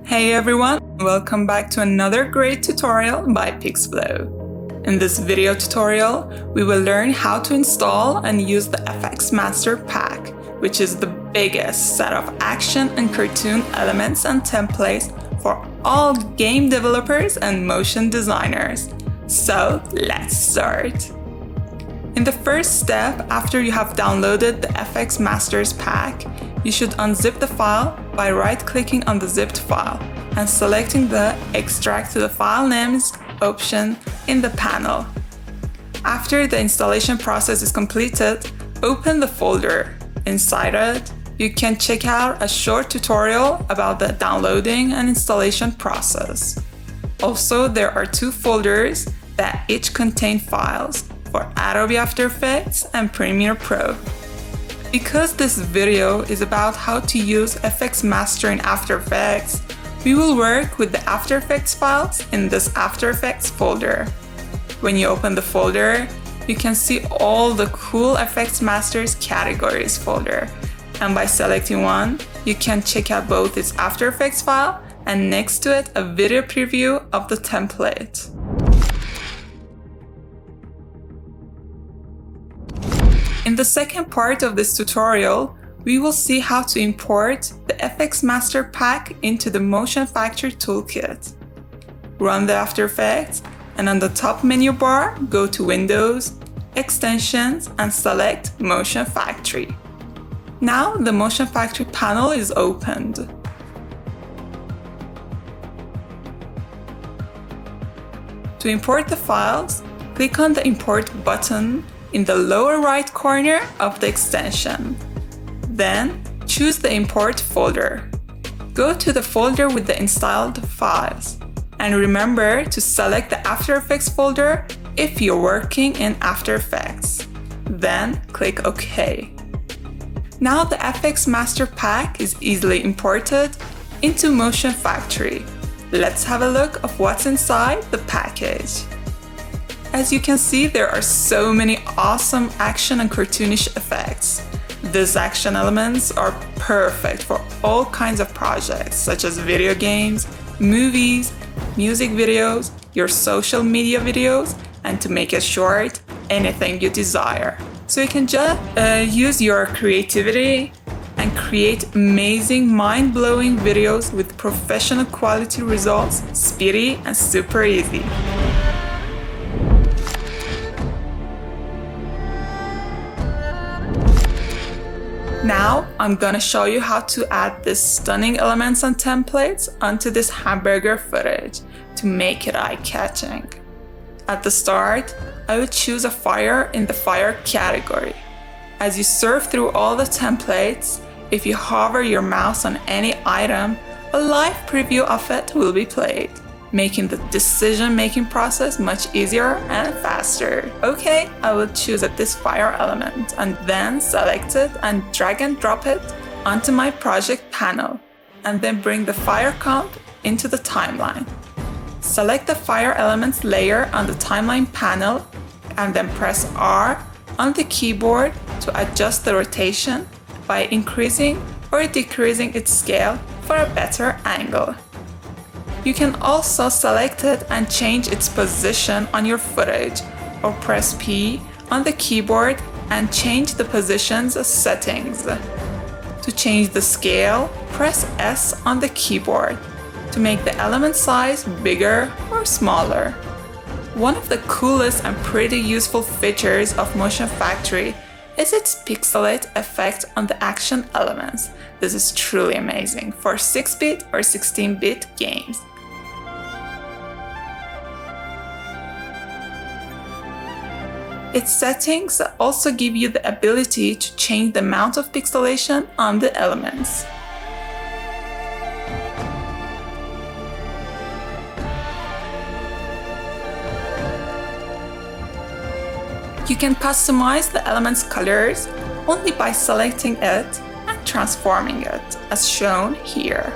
Hey everyone, welcome back to another great tutorial by Pixflow. In this video tutorial, we will learn how to install and use the FX Master Pack, which is the biggest set of action and cartoon elements and templates for all game developers and motion designers. So let's start. In the first step, after you have downloaded the FX Masters pack, you should unzip the file by right-clicking on the zipped file and selecting the Extract to the File Names option in the panel. After the installation process is completed, open the folder. Inside it, you can check out a short tutorial about the downloading and installation process. Also, there are two folders that each contain files for Adobe After Effects and Premiere Pro. Because this video is about how to use FX Master in After Effects, we will work with the After Effects files in this After Effects folder. When you open the folder, you can see all the cool FX Masters categories folder. And by selecting one, you can check out both its After Effects file and next to it a video preview of the template. In the second part of this tutorial, we will see how to import the FX Master Pack into the Motion Factory toolkit. Run the After Effects, and on the top menu bar, go to Windows, Extensions, and select Motion Factory. Now the Motion Factory panel is opened. To import the files, click on the Import button in the lower right corner of the extension. Then, choose the import folder. Go to the folder with the installed files. And remember to select the After Effects folder if you're working in After Effects. Then, click OK. Now the FX Master Pack is easily imported into Motion Factory. Let's have a look of what's inside the package. As you can see, there are so many awesome action and cartoonish effects. These action elements are perfect for all kinds of projects, such as video games, movies, music videos, your social media videos, and to make it short, anything you desire. So you can just use your creativity and create amazing, mind-blowing videos with professional quality results, speedy and super easy. Now, I'm gonna show you how to add these stunning elements and templates onto this hamburger footage to make it eye-catching. At the start, I would choose a fire in the fire category. As you surf through all the templates, if you hover your mouse on any item, a live preview of it will be played, making the decision-making process much easier and faster. Okay, I will choose this fire element and then select it and drag and drop it onto my project panel, and then bring the fire comp into the timeline. Select the fire elements layer on the timeline panel and then press R on the keyboard to adjust the rotation by increasing or decreasing its scale for a better angle. You can also select it and change its position on your footage, or press P on the keyboard and change the position's settings. To change the scale, press S on the keyboard to make the element size bigger or smaller. One of the coolest and pretty useful features of Motion Factory is its pixelate effect on the action elements. This is truly amazing for 6-bit or 16-bit games. Its settings also give you the ability to change the amount of pixelation on the elements. You can customize the element's colors only by selecting it and transforming it, as shown here.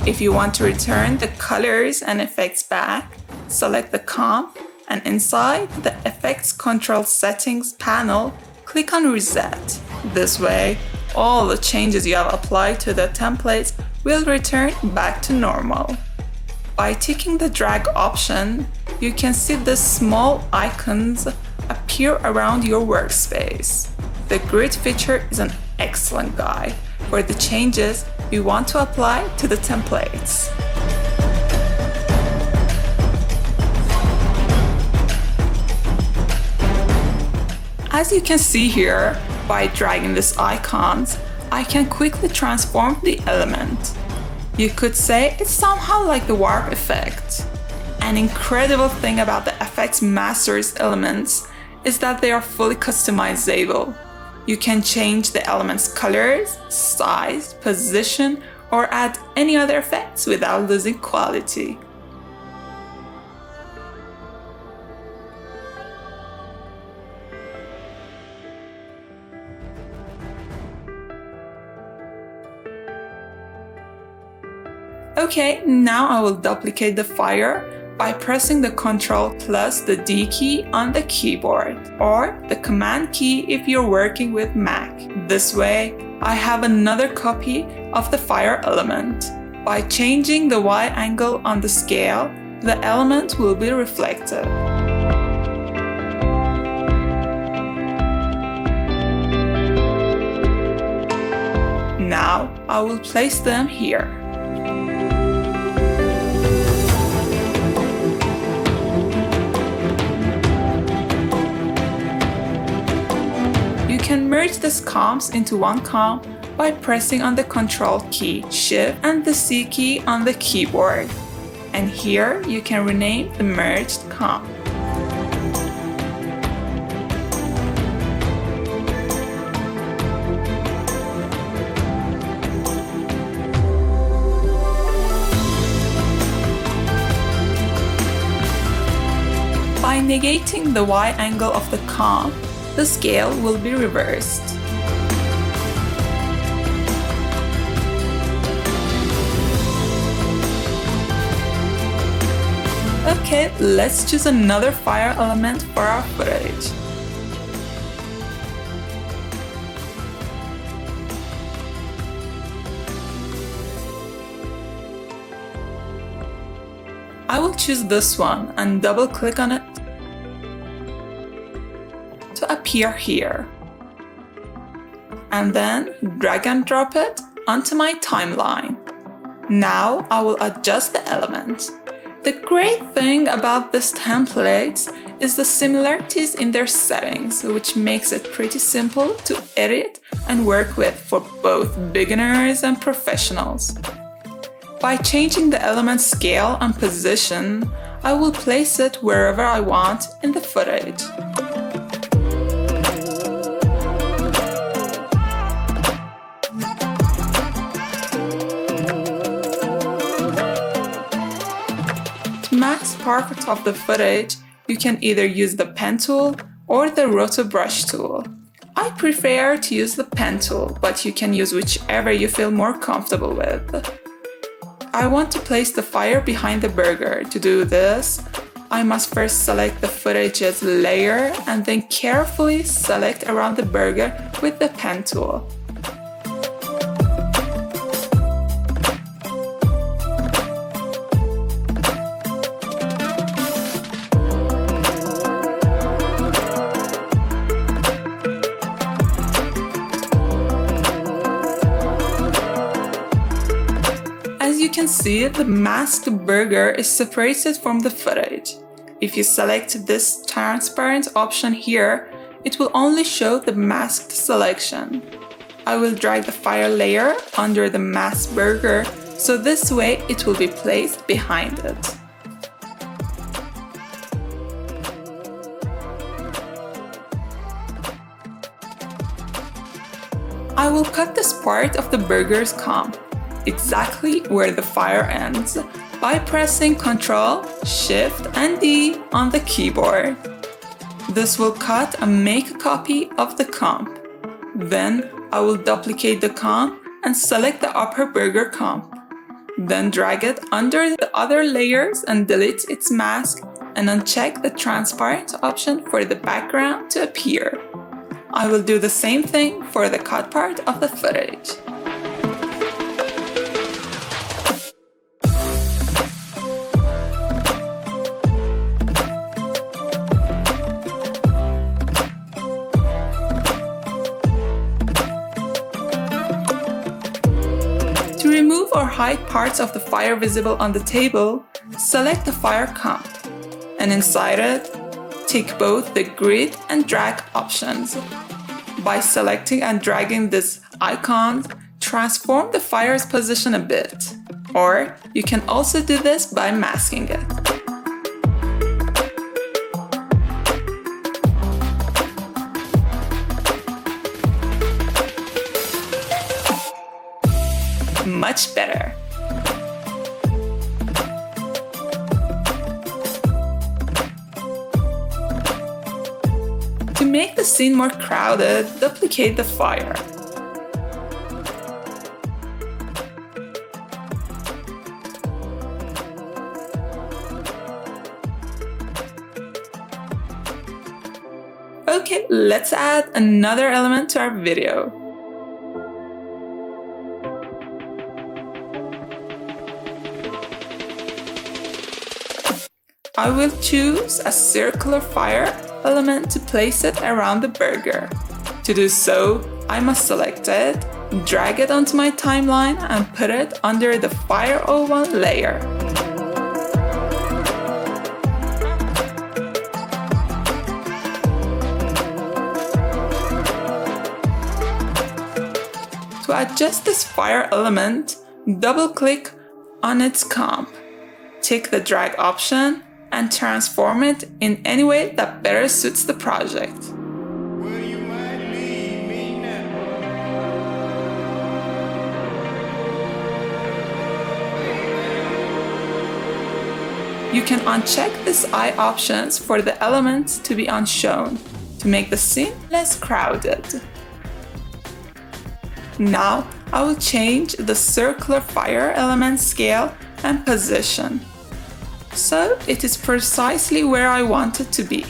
If you want to return the colors and effects back, select the comp and inside the Effects Control Settings panel, click on Reset. This way, all the changes you have applied to the templates will return back to normal. By ticking the drag option, you can see the small icons appear around your workspace. The grid feature is an excellent guide for the changes you want to apply to the templates. As you can see here, by dragging these icons, I can quickly transform the element. You could say it's somehow like the warp effect. An incredible thing about the FX Masters elements is that they are fully customizable. You can change the element's colors, size, position, or add any other effects without losing quality. Okay, now I will duplicate the fire by pressing the Ctrl plus the D key on the keyboard, or the Command key if you're working with Mac. This way, I have another copy of the fire element. By changing the Y angle on the scale, the element will be reflected. Now, I will place them here. You can merge these comps into one comp by pressing on the Ctrl key, Shift, and the C key on the keyboard. And here you can rename the merged comp. By negating the Y angle of the comp, the scale will be reversed. Okay, let's choose another fire element for our footage. I will choose this one and double click on it to appear here. And then drag and drop it onto my timeline. Now I will adjust the element. The great thing about these templates is the similarities in their settings, which makes it pretty simple to edit and work with for both beginners and professionals. By changing the element scale and position, I will place it wherever I want in the footage. To max part of the footage, you can either use the pen tool or the roto brush tool. I prefer to use the pen tool, but you can use whichever you feel more comfortable with. I want to place the fire behind the burger. To do this, I must first select the footage's layer and then carefully select around the burger with the pen tool. As you can see, the masked burger is separated from the footage. If you select this transparent option here, it will only show the masked selection. I will drag the fire layer under the masked burger, so this way it will be placed behind it. I will cut this part of the burger's comp, exactly where the fire ends, by pressing Ctrl, Shift, and D on the keyboard. This will cut and make a copy of the comp. Then I will duplicate the comp and select the upper burger comp. Then drag it under the other layers and delete its mask and uncheck the transparent option for the background to appear. I will do the same thing for the cut part of the footage. To remove or hide parts of the fire visible on the table, select the fire comp, and inside it, tick both the grid and drag options. By selecting and dragging these icons, transform the fire's position a bit. Or you can also do this by masking it. Much better. To make the scene more crowded, duplicate the fire. Okay, let's add another element to our video. I will choose a circular fire element to place it around the burger. To do so, I must select it, drag it onto my timeline, and put it under the Fire 01 layer. To adjust this fire element, double-click on its comp, tick the drag option, and transform it in any way that better suits the project. You can uncheck these eye options for the elements to be unshown to make the scene less crowded. Now I will change the circular fire element scale and position, so it is precisely where I want it to be.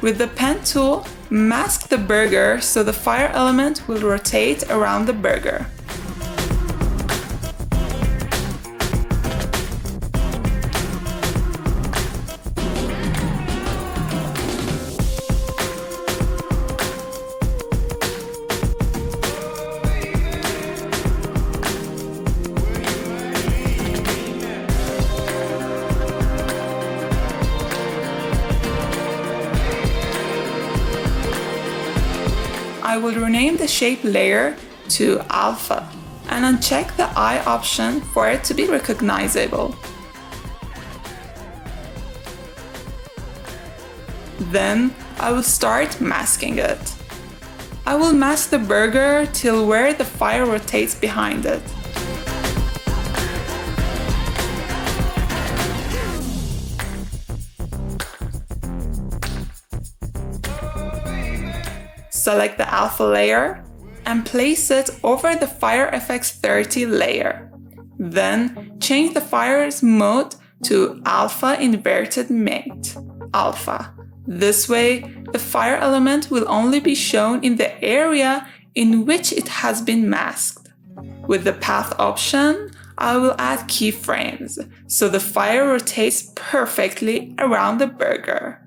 With the pen tool, mask the burger so the fire element will rotate around the burger. I will rename the shape layer to Alpha and uncheck the eye option for it to be recognizable. Then I will start masking it. I will mask the burger till where the fire rotates behind it. Select the Alpha layer and place it over the Fire FX 30 layer. Then change the fire's mode to Alpha Inverted Mate, Alpha. This way, the fire element will only be shown in the area in which it has been masked. With the Path option, I will add keyframes, so the fire rotates perfectly around the burger.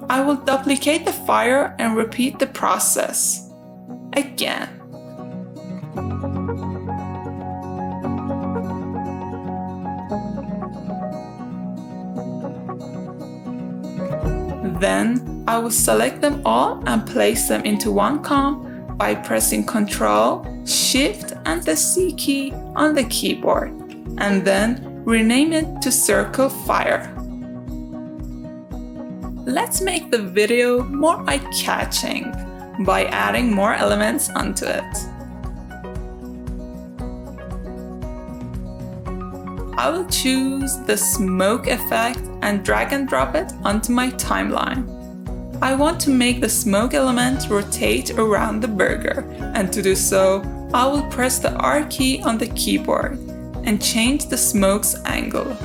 I will duplicate the fire and repeat the process again. Then I will select them all and place them into one comp by pressing Ctrl, Shift and the C key on the keyboard, and then rename it to Circle Fire. Let's make the video more eye-catching by adding more elements onto it. I will choose the smoke effect and drag and drop it onto my timeline. I want to make the smoke element rotate around the burger, and to do so, I will press the R key on the keyboard and change the smoke's angle.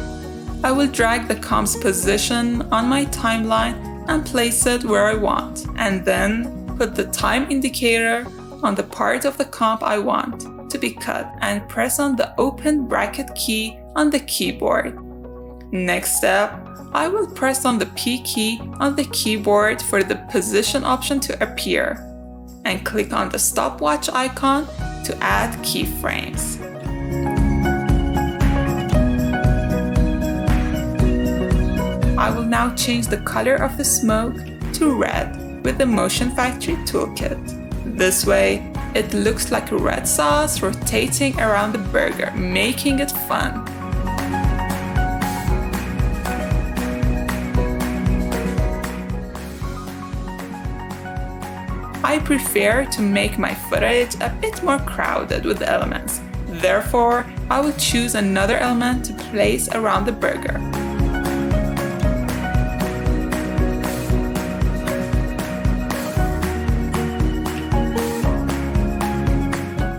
I will drag the comp's position on my timeline and place it where I want, and then put the time indicator on the part of the comp I want to be cut and press on the open bracket key on the keyboard. Next step, I will press on the P key on the keyboard for the position option to appear, and click on the stopwatch icon to add keyframes. I will now change the color of the smoke to red with the Motion Factory toolkit. This way, it looks like a red sauce rotating around the burger, making it fun. I prefer to make my footage a bit more crowded with elements. Therefore, I will choose another element to place around the burger.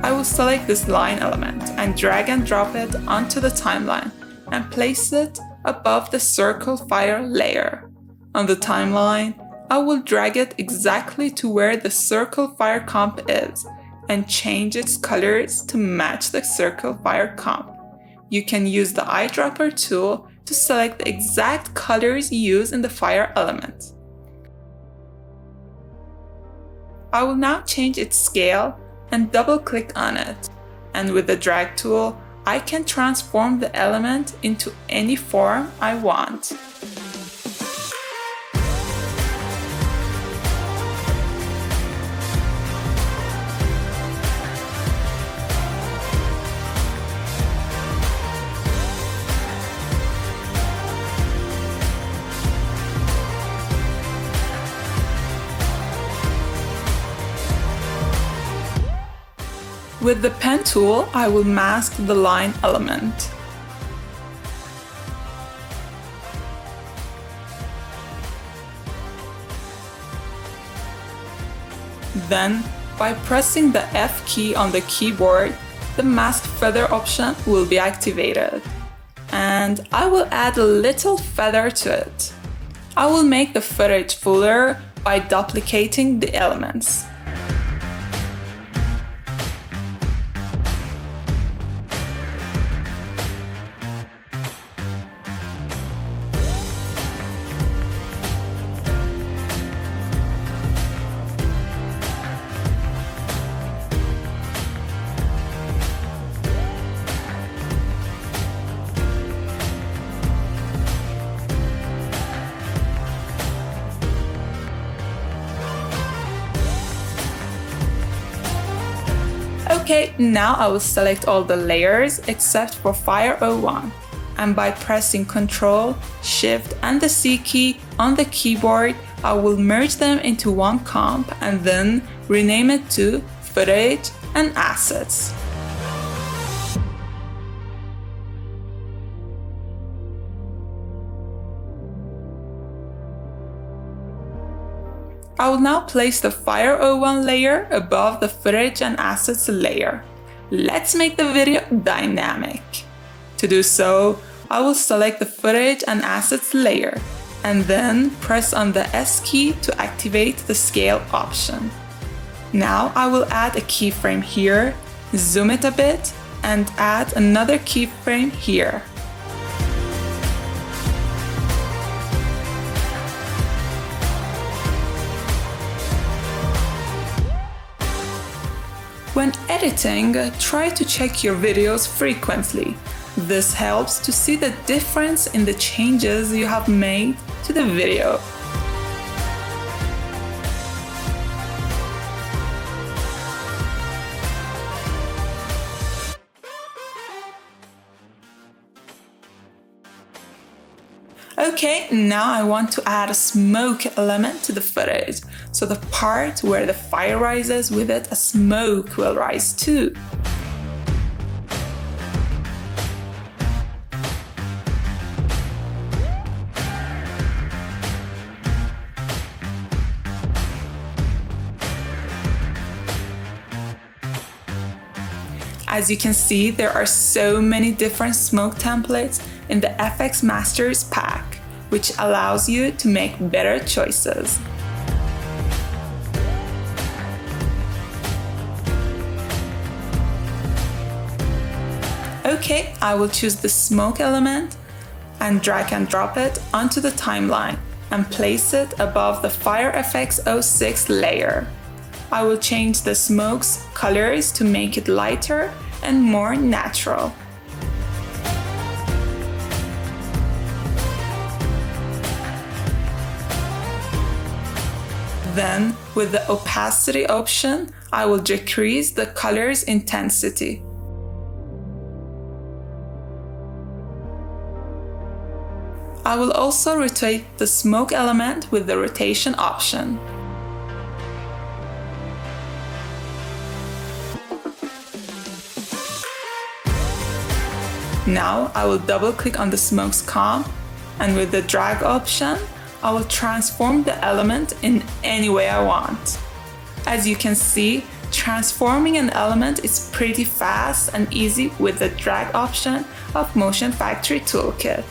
I will select this line element and drag and drop it onto the timeline and place it above the circle fire layer. On the timeline, I will drag it exactly to where the circle fire comp is and change its colors to match the circle fire comp. You can use the eyedropper tool to select the exact colors used in the fire element. I will now change its scale and double click on it, and with the drag tool, I can transform the element into any form I want. With the pen tool, I will mask the line element. Then, by pressing the F key on the keyboard, the mask feather option will be activated. And I will add a little feather to it. I will make the footage fuller by duplicating the elements. Okay, now I will select all the layers except for Fire 01, and by pressing Ctrl, Shift and the C key on the keyboard, I will merge them into one comp and then rename it to Footage and Assets. I will now place the Fire 01 layer above the Footage and Assets layer. Let's make the video dynamic. To do so, I will select the Footage and Assets layer and then press on the S key to activate the scale option. Now I will add a keyframe here, zoom it a bit, and add another keyframe here. When editing, try to check your videos frequently. This helps to see the difference in the changes you have made to the video. Okay, now I want to add a smoke element to the footage, so the part where the fire rises with it, a smoke will rise too. As you can see, there are so many different smoke templates in the FX Masters pack, which allows you to make better choices. Okay, I will choose the smoke element and drag and drop it onto the timeline and place it above the Fire FX 06 layer. I will change the smoke's colors to make it lighter and more natural. Then, with the opacity option, I will decrease the color's intensity. I will also rotate the smoke element with the rotation option. Now I will double click on the smoke's comp, and with the drag option, I will transform the element in any way I want. As you can see, transforming an element is pretty fast and easy with the drag option of Motion Factory Toolkit.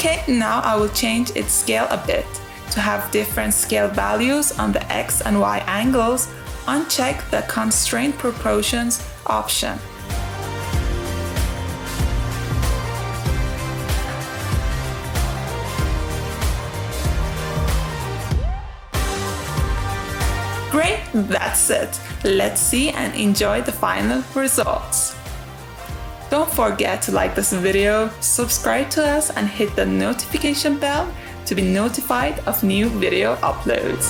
Okay, now I will change its scale a bit. To have different scale values on the X and Y angles, uncheck the Constraint Proportions option. Great, that's it. Let's see and enjoy the final results. Don't forget to like this video, subscribe to us, and hit the notification bell to be notified of new video uploads.